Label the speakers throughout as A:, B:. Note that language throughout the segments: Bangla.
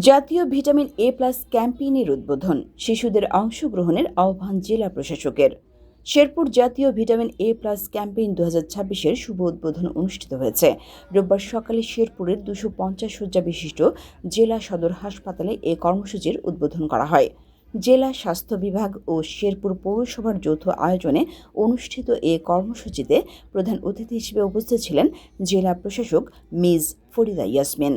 A: জাতীয় ভিটামিন এ প্লাস ক্যাম্পেইনের উদ্বোধন, শিশুদের অংশগ্রহণের আহ্বান জেলা প্রশাসকের। শেরপুর জাতীয় ভিটামিন এ প্লাস ক্যাম্পেইন 2026-এর শুভ উদ্বোধন অনুষ্ঠিত হয়েছে। রোববার সকালে শেরপুরের 250 শয্যা বিশিষ্ট জেলা সদর হাসপাতালে এ কর্মসূচির উদ্বোধন করা হয়। জেলা স্বাস্থ্য বিভাগ ও শেরপুর পৌরসভার যৌথ আয়োজনে অনুষ্ঠিত এ কর্মসূচিতে প্রধান অতিথি হিসেবে উপস্থিত ছিলেন জেলা প্রশাসক মিস ফরিদা ইয়াসমিন।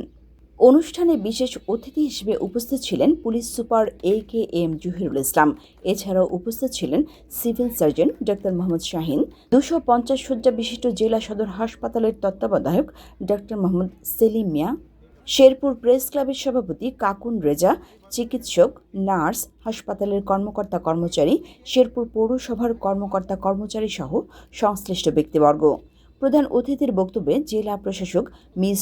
A: অনুষ্ঠানে বিশেষ অতিথি হিসেবে উপস্থিত ছিলেন police super AKM Zahirul Islam. এছাড়াও উপস্থিত ছিলেন civil surgeon doctor Mohammad Shahin, 250 শয্যা বিশিষ্ট জেলা সদর হাসপাতালের তত্ত্বাবধায়ক ডাক্তার মোহাম্মদ সেলিম মিয়া, শেরপুর প্রেস ক্লাবের সভাপতি কাকুন রেজা, চিকিৎসক, নার্স, হাসপাতালের কর্মকর্তা কর্মচারী, শেরপুর পৌরসভার কর্মকর্তা কর্মচারী সহ সংশ্লিষ্ট ব্যক্তিবর্গ। প্রধান অতিথির বক্তব্যে জেলা প্রশাসক মিস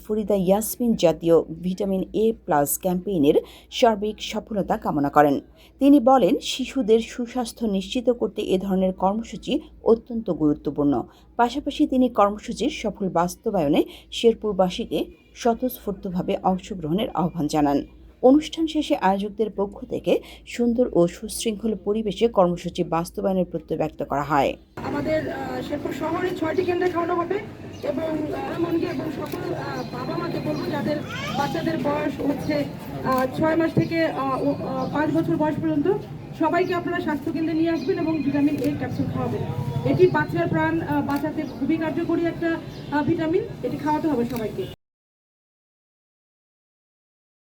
A: ফরিদা ইয়াসমিন জাতীয় ভিটামিন এ প্লাস ক্যাম্পেইনের সার্বিক সফলতা কামনা করেন। তিনি বলেন, শিশুদের সুস্বাস্থ্য নিশ্চিত করতে এ ধরনের কর্মসূচি অত্যন্ত গুরুত্বপূর্ণ। পাশাপাশি তিনি কর্মসূচির সফল বাস্তবায়নে শেরপুরবাসীকে স্বতঃস্ফূর্তভাবে অংশগ্রহণের আহ্বান জানান। অনুষ্ঠান শেষে আয়োজকদের পক্ষ থেকে সুন্দর ও সুশৃঙ্খল পরিবেশে কর্মসূচি বাস্তবায়নের প্রত্যয় ব্যক্ত করা হয়।
B: আমাদের শেরপুর শহরে 6টি কেন্দ্রে খাওয়ানো হবে এবং সকল বাবা মাকে বলবো যাদের বাচ্চাদের বয়স হচ্ছে 6 মাস থেকে 5 বছর বয়স পর্যন্ত সবাইকে আপনারা স্বাস্থ্যকেন্দ্রে নিয়ে আসবেন এবং ভিটামিন এ ক্যাপসুল খাওয়াবেন। এটি বাচ্চার প্রাণ বাঁচাতে খুবই কার্যকরী একটা ভিটামিন, এটি খাওয়াতে হবে সবাইকে।